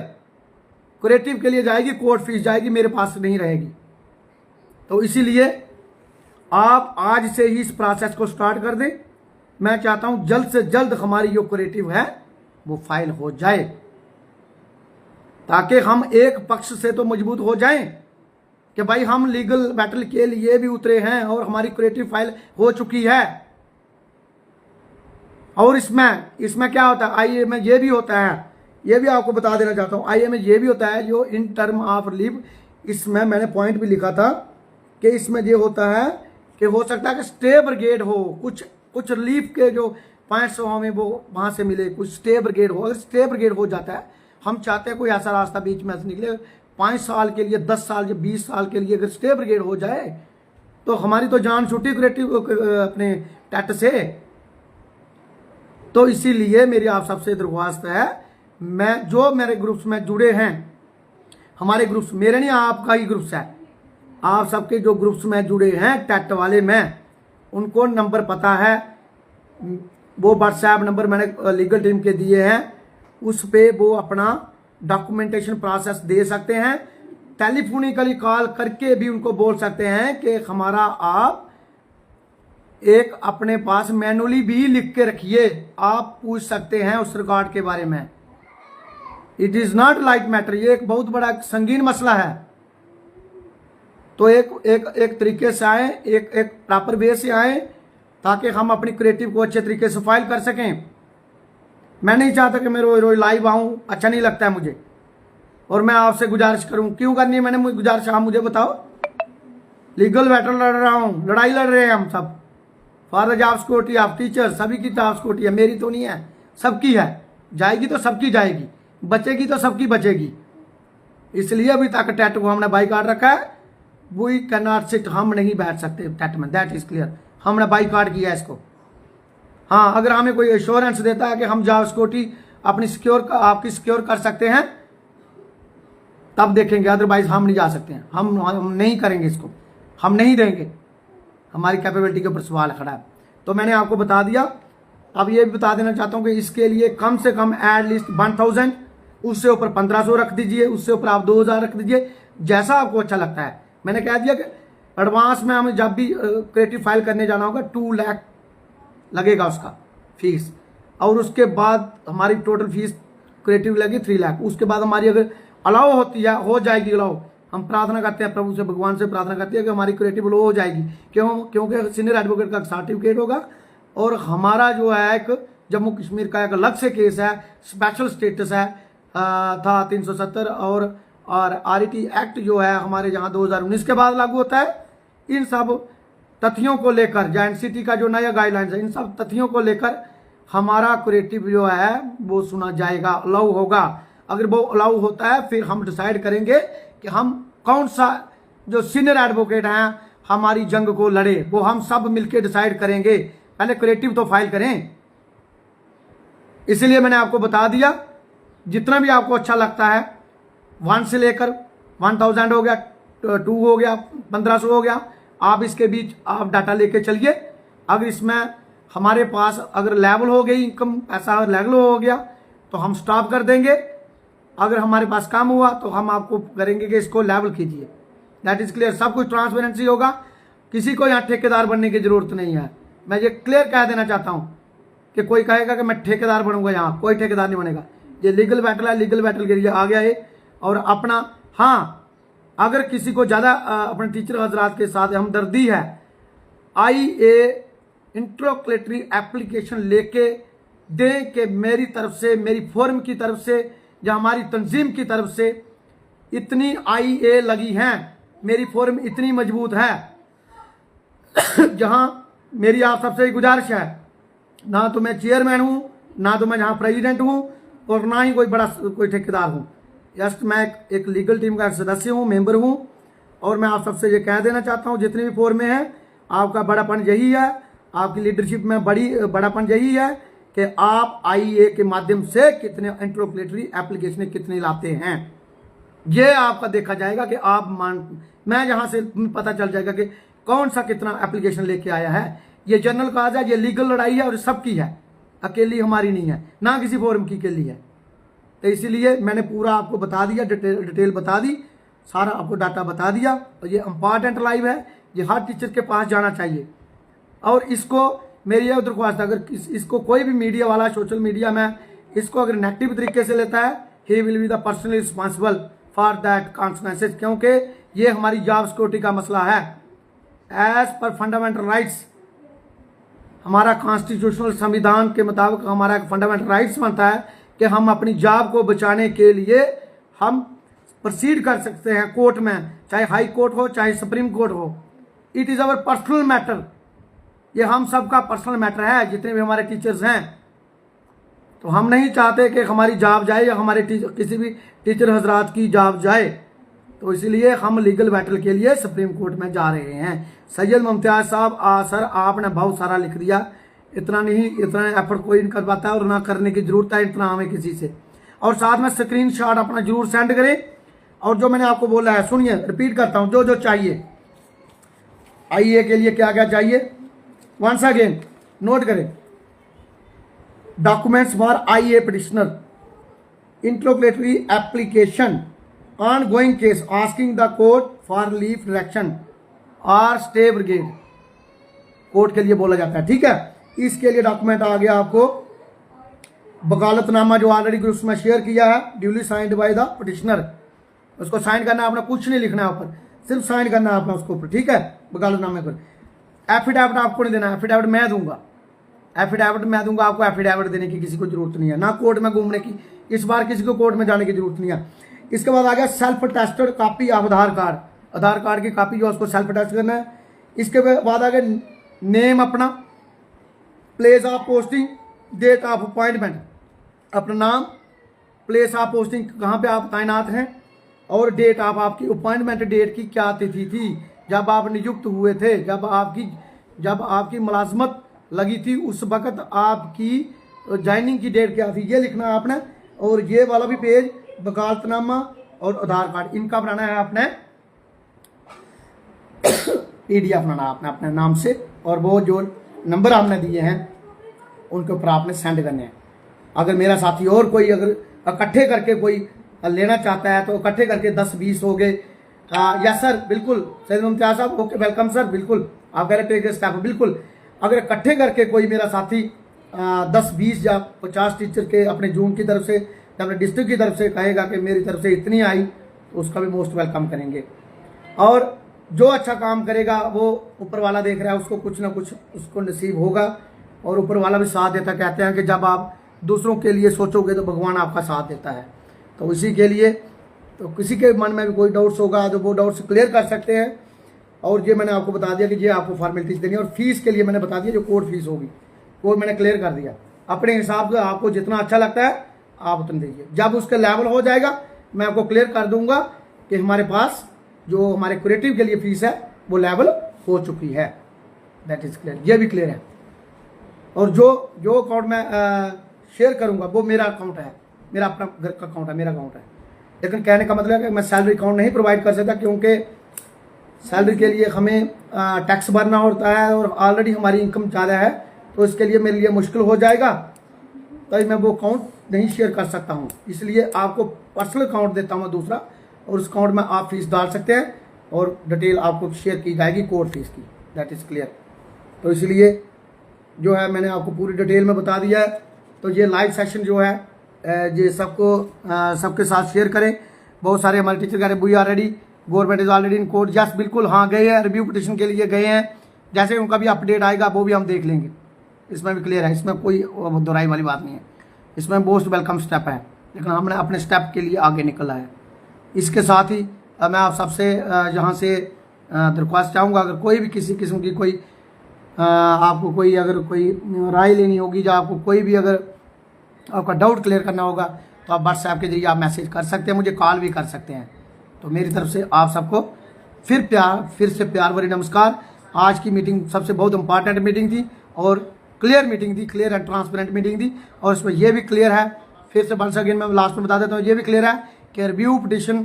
Creative के लिए जाएगी, कोर्ट फीस जाएगी, मेरे पास नहीं रहेगी। तो इसीलिए आप आज से ही इस प्रोसेस को स्टार्ट कर दें। मैं चाहता हूं जल्द से जल्द हमारी जो क्रिएटिव है वो फाइल हो जाए, ताकि हम एक पक्ष से तो मजबूत हो जाएं कि भाई हम लीगल बैटल के लिए भी उतरे हैं और हमारी क्रिएटिव फाइल हो चुकी है। और इसमें क्या होता है, आईए में ये भी होता है, ये भी आपको बता देना चाहता हूं, आईए में ये भी होता है जो इन टर्म ऑफ लीव इसमें मैंने पॉइंट भी लिखा था कि इसमें ये होता है कि हो सकता है कि स्टे ब्रिगेड हो, कुछ रिलीफ के जो पॉइंट्स हो हमें वो वहां से मिले, कुछ स्टे ब्रिगेड हो। अगर स्टे ब्रिगेड हो जाता है, हम चाहते हैं कोई ऐसा रास्ता बीच में से निकले 5 साल के लिए, 10 साल या 20 साल के लिए, अगर स्टे ब्रिगेड हो जाए तो हमारी तो जान छूटी क्रिएटिव अपने टैट से। तो इसीलिए मेरी आप सबसे दरख्वास्त है, मैं जो मेरे ग्रुप्स में जुड़े हैं, हमारे ग्रुप्स मेरे नहीं आपका ही ग्रुप्स है, आप सबके जो ग्रुप्स में जुड़े हैं टैट वाले में, उनको नंबर पता है, वो व्हाट्सएप नंबर मैंने लीगल टीम के दिए हैं, उस पे वो अपना डॉक्यूमेंटेशन प्रोसेस दे सकते हैं। टेलीफोनिकली कॉल करके भी उनको बोल सकते हैं कि हमारा आप एक अपने पास मैनुअली भी लिख के रखिए, आप पूछ सकते हैं उस रिकॉर्ड के बारे में। It is not light matter, ये एक बहुत बड़ा संगीन मसला है। तो एक तरीके से आए, एक प्रॉपर वे से आए, ताकि हम अपनी क्रिएटिव को अच्छे तरीके से फाइल कर सकें। मैं नहीं चाहता कि मैं रोज रोज लाइव आऊं, अच्छा नहीं लगता है मुझे। और मैं आपसे गुजारिश करूं, क्यों करनी है मैंने मुझे गुजारिश, आप मुझे बताओ। लीगल बैटल लड़ रहा हूं, लड़ाई लड़ रहे हैं हम सब for the job security of teacher, सभी की जॉब सिक्योरिटी है, मेरी तो नहीं है, सबकी है। जाएगी तो सबकी जाएगी, बचेगी तो सबकी बचेगी। इसलिए अभी तक टैट को हमने बाइकआउट रखा है। वी कैन नॉट सिट, हम नहीं बैठ सकते टैट में, दैट इज क्लियर। हमने बाइकआउट किया इसको। हाँ, अगर हमें कोई एश्योरेंस देता है कि हम जॉब सिक्योरिटी अपनी आपकी सिक्योर कर सकते हैं, तब देखेंगे, अदरवाइज हम नहीं जा सकते हैं। हम नहीं करेंगे इसको, हम नहीं देंगे। हमारी कैपेबिलिटी के ऊपर सवाल खड़ा है। तो मैंने आपको बता दिया। अब ये भी बता देना चाहता हूँ कि इसके लिए कम से कम एट लीस्ट 1000, उससे ऊपर 1500 रख दीजिए, उससे ऊपर आप 2000 रख दीजिए, जैसा आपको अच्छा लगता है। मैंने कह दिया कि एडवांस में हमें जब भी क्रिएटिव फाइल करने जाना होगा 2 लाख लगेगा उसका फीस, और उसके बाद हमारी टोटल फीस क्रिएटिव लगी 3 लाख। उसके बाद हमारी अगर अलाउ होती है, हो जाएगी अलाउ, हम प्रार्थना करते हैं प्रभु से, भगवान से प्रार्थना करते हैं कि हमारी क्रिएटिव लो हो जाएगी। क्योंकि सीनियर एडवोकेट का सर्टिफिकेट होगा, और हमारा जो है एक जम्मू कश्मीर का एक अलग से केस है, स्पेशल स्टेटस है था 370, और RET एक्ट जो है हमारे यहाँ 2019 के बाद लागू होता है। इन सब तथ्यों को लेकर, जो NCT का जो नया गाइडलाइंस है, इन सब तथ्यों को लेकर हमारा क्रिएटिव जो है वो सुना जाएगा, अलाउ होगा। अगर वो अलाउ होता है, फिर हम डिसाइड करेंगे कि हम कौन सा जो सीनियर एडवोकेट हैं हमारी जंग को लड़े, वो हम सब मिलकर डिसाइड करेंगे। पहले क्रिएटिव तो फाइल करें। इसलिए मैंने आपको बता दिया, जितना भी आपको अच्छा लगता है, 1 से लेकर 1000 हो गया, 2 हो गया, 1500 हो गया, आप इसके बीच आप डाटा लेके चलिए। अगर इसमें हमारे पास अगर लेवल हो गई इनकम, पैसा लेवल हो गया, तो हम स्टॉप कर देंगे। अगर हमारे पास काम हुआ तो हम आपको करेंगे कि इसको लेवल कीजिए। That is clear. सब कुछ ट्रांसपेरेंसी होगा, किसी को यहाँ ठेकेदार बनने की जरूरत नहीं है। मैं ये क्लियर कह देना चाहता हूँ कि कोई कहेगा कि मैं ठेकेदार बनूंगा, यहाँ कोई ठेकेदार नहीं बनेगा। ये लीगल बैटल है, लीगल बैटल के लिए आ गया है। और अपना, हाँ, अगर किसी को ज़्यादा अपने टीचर हजरात के साथ हमदर्दी है, IA इंट्रोक्लेटरी एप्लीकेशन लेके दें कि मेरी तरफ से, मेरी फॉर्म की तरफ से या हमारी तंजीम की तरफ से इतनी IA लगी हैं, मेरी फॉर्म इतनी मजबूत है। जहां मेरी आप सबसे गुजारिश है, ना तो मैं चेयरमैन हूं, ना तो मैं जहां प्रेसिडेंट हूं, और ना ही कोई बड़ा कोई ठेकेदार हूं। जस्ट मैं एक लीगल टीम का सदस्य हूं, मेंबर हूं। और मैं आप सबसे ये कह देना चाहता हूं, जितने भी फॉर्म में है, आपका बड़ापन यही है, आपकी लीडरशिप में बड़ापन यही है कि आप IA के माध्यम से कितने इंट्रोक्लेटरी एप्लीकेशन कितने लाते हैं। ये आपका देखा जाएगा कि मैं यहां से पता चल जाएगा कि कौन सा कितना एप्लीकेशन लेके आया है। ये जनरल काज है, ये लीगल लड़ाई है, और सबकी है, अकेली हमारी नहीं है, ना किसी फोरम की अकेली है। तो इसीलिए मैंने पूरा आपको बता दिया, डिटेल बता दी, सारा आपको डाटा बता दिया। और ये इंपॉर्टेंट लाइव है, ये हर टीचर के पास जाना चाहिए। और इसको मेरी यह दरख्वास्त है, अगर इसको कोई भी मीडिया वाला सोशल मीडिया में इसको अगर नेगेटिव तरीके से लेता है, he will be the personally responsible for that consequences, क्योंकि ये हमारी जॉब सिक्योरिटी का मसला है। एज पर फंडामेंटल राइट्स, हमारा कॉन्स्टिट्यूशनल संविधान के मुताबिक हमारा एक फंडामेंटल राइट्स बनता है कि हम अपनी जॉब को बचाने के लिए हम प्रोसीड कर सकते हैं कोर्ट में, चाहे हाई कोर्ट हो चाहे सुप्रीम कोर्ट हो। It is our personal matter, ये हम सबका पर्सनल मैटर है, जितने भी हमारे टीचर्स हैं। तो हम नहीं चाहते कि हमारी जॉब जाए या हमारे किसी भी टीचर हजरात की जॉब जाए, तो इसलिए हम लीगल बैटल के लिए सुप्रीम कोर्ट में जा रहे हैं। सैयद मुमताज साहब, सर आपने बहुत सारा लिख दिया, इतना नहीं, इतना एफर्ट कोई नहीं कर पाता है और ना करने की जरूरत है इतना हमें किसी से। और साथ में स्क्रीनशॉट अपना जरूर सेंड करें। और जो मैंने आपको बोला है सुनिए, रिपीट करता हूं, जो जो चाहिए आईए के लिए क्या क्या चाहिए, वंस अगेन नोट करें। Documents for IA petitioner, interrogatory application, ongoing case, asking the court for leave direction और स्टे ब्रिगेड, कोर्ट के लिए बोला जाता है, ठीक है। इसके लिए डॉक्यूमेंट आ गया आपको वकालतनामा, जो ऑलरेडी ग्रुप्स में शेयर किया है, duly signed by the petitioner. उसको साइन करना है आपने, कुछ नहीं लिखना है ऊपर, सिर्फ साइन करना है आपने उसके ऊपर, ठीक है, वकालतनामे पर। एफिडेविट आपको नहीं देना, एफिडेविट मैं दूंगा, एफिडेविट मैं दूंगा आपको, एफिडेविट देने की किसी को जरूरत नहीं है, ना कोर्ट में घूमने की, इस बार किसी को कोर्ट में जाने की जरूरत नहीं है। इसके बाद आ गया self tested copy of Aadhaar card, Aadhaar card की कॉपी जो उसको सेल्फ टेस्ट करना है। इसके बाद आ गया नेम अपना, place of posting, date of appointment, अपना नाम, प्लेस ऑफ पोस्टिंग कहाँ पे आप तैनात हैं, और डेट ऑफ आपकी अपॉइंटमेंट, डेट की क्या तिथि थी जब आप नियुक्त हुए थे, जब आपकी मुलाजमत लगी थी उस वक्त आपकी ज्वाइनिंग की डेट क्या थी, ये लिखना है आपने। और ये वाला भी पेज, वकालतनामा और आधार कार्ड, इनका बनाना है आपने पीडीएफ बनाना है आपने अपने नाम से, और वो जो नंबर आपने दिए हैं उनके ऊपर आपने सेंड करने हैं। अगर मेरा साथी और कोई अगर इकट्ठे करके कोई लेना चाहता है तो इकट्ठे करके 10-20 हो गए। यस सर, बिल्कुल सैयद मुमताज साहब, ओके वेलकम सर, बिल्कुल आप कह रहे स्टाफ, बिल्कुल। अगर इकट्ठे करके कोई मेरा साथी 10-20 या 50 टीचर के अपने जून की तरफ से, अपने डिस्ट्रिक्ट की तरफ से कहेगा कि मेरी तरफ से इतनी आई, तो उसका भी मोस्ट वेलकम करेंगे। और जो अच्छा काम करेगा वो ऊपर वाला देख रहा है, उसको कुछ ना कुछ उसको नसीब होगा, और ऊपर वाला भी साथ देता। कहते हैं कि जब आप दूसरों के लिए सोचोगे तो भगवान आपका साथ देता है। तो इसी के लिए, तो किसी के मन में भी कोई डाउट्स होगा तो वो डाउट्स क्लियर कर सकते हैं। और ये मैंने आपको बता दिया कि ये आपको फॉर्मेलिटीज देनी है। और फीस के लिए मैंने बता दिया, जो कोर्ट फीस होगी वो मैंने क्लियर कर दिया। अपने हिसाब से आपको जितना अच्छा लगता है आप उतना दीजिए। जब उसके लेवल हो जाएगा मैं आपको क्लियर कर दूंगा कि हमारे पास जो हमारे क्रिएटिव के लिए फीस है वो लेवल हो चुकी है। दैट इज क्लियर, ये भी क्लियर है। और जो अकाउंट मैं शेयर करूंगा वो मेरा अकाउंट है, मेरा अपना घर का अकाउंट है, मेरा अकाउंट है। लेकिन कहने का मतलब है कि मैं सैलरी अकाउंट नहीं प्रोवाइड कर सकता, क्योंकि सैलरी के लिए हमें टैक्स भरना होता है और ऑलरेडी हमारी इनकम ज़्यादा है, तो इसके लिए मेरे लिए मुश्किल हो जाएगा, तो मैं वो अकाउंट नहीं शेयर कर सकता हूँ। इसलिए आपको पर्सनल अकाउंट देता हूँ दूसरा, और उस अकाउंट में आप फीस डाल सकते हैं और डिटेल आपको शेयर की जाएगी कोर्ट फीस की। That is clear. तो इसलिए जो है मैंने आपको पूरी डिटेल में बता दिया है। तो ये लाइव सेशन जो है ये सबके साथ शेयर करें। बहुत सारे हमारे टीचर कह रहे we are ready, government is already in court. Yes बिल्कुल, हाँ गए हैं, रिव्यू पिटिशन के लिए गए हैं। जैसे उनका भी अपडेट आएगा वो भी हम देख लेंगे। इसमें भी क्लियर है, इसमें कोई दोहराई वाली बात नहीं है। इसमें मोस्ट वेलकम स्टेप है, लेकिन हमने अपने स्टेप के लिए आगे निकला है। इसके साथ ही मैं आप सबसे यहाँ से दरख्वास्त चाहूँगा, अगर कोई भी किसी किस्म की कोई आपको कोई अगर कोई राय लेनी होगी, या आपको कोई भी अगर आपका डाउट क्लियर करना होगा, तो आप व्हाट्सएप के जरिए आप मैसेज कर सकते हैं, मुझे कॉल भी कर सकते हैं। तो मेरी तरफ से आप सबको फिर से प्यार भरी नमस्कार। आज की मीटिंग सबसे बहुत इंपॉर्टेंट मीटिंग थी और क्लियर मीटिंग थी, क्लियर एंड ट्रांसपेरेंट मीटिंग थी। और इसमें यह भी क्लियर है, फिर से वंस अगेन मैं लास्ट में बता देता हूँ, ये भी क्लियर है कि रिव्यू पिटिशन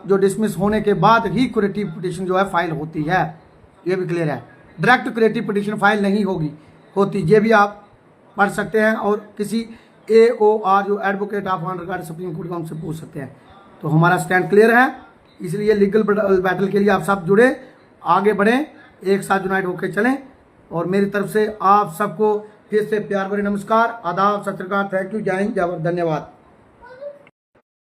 जो डिसमिस होने के बाद ही क्रिएटिव पिटिशन जो है फाइल होती है। ये भी क्लियर है, डायरेक्ट क्रिएटिव पिटिशन फाइल नहीं होती। ये भी आप पढ़ सकते हैं और किसी AOR जो advocate of on record supreme court का उनसे पूछ सकते हैं। तो हमारा स्टैंड क्लियर है, इसलिए लीगल बैटल के लिए आप सब जुड़े, आगे बढ़ें, एक साथ यूनाइट होकर चलें। और मेरी तरफ से आप सबको फिर से प्यार भरे नमस्कार, आदाब, सत श्री अकाल, थैंक यू, जय हिंद, जय भारत, धन्यवाद।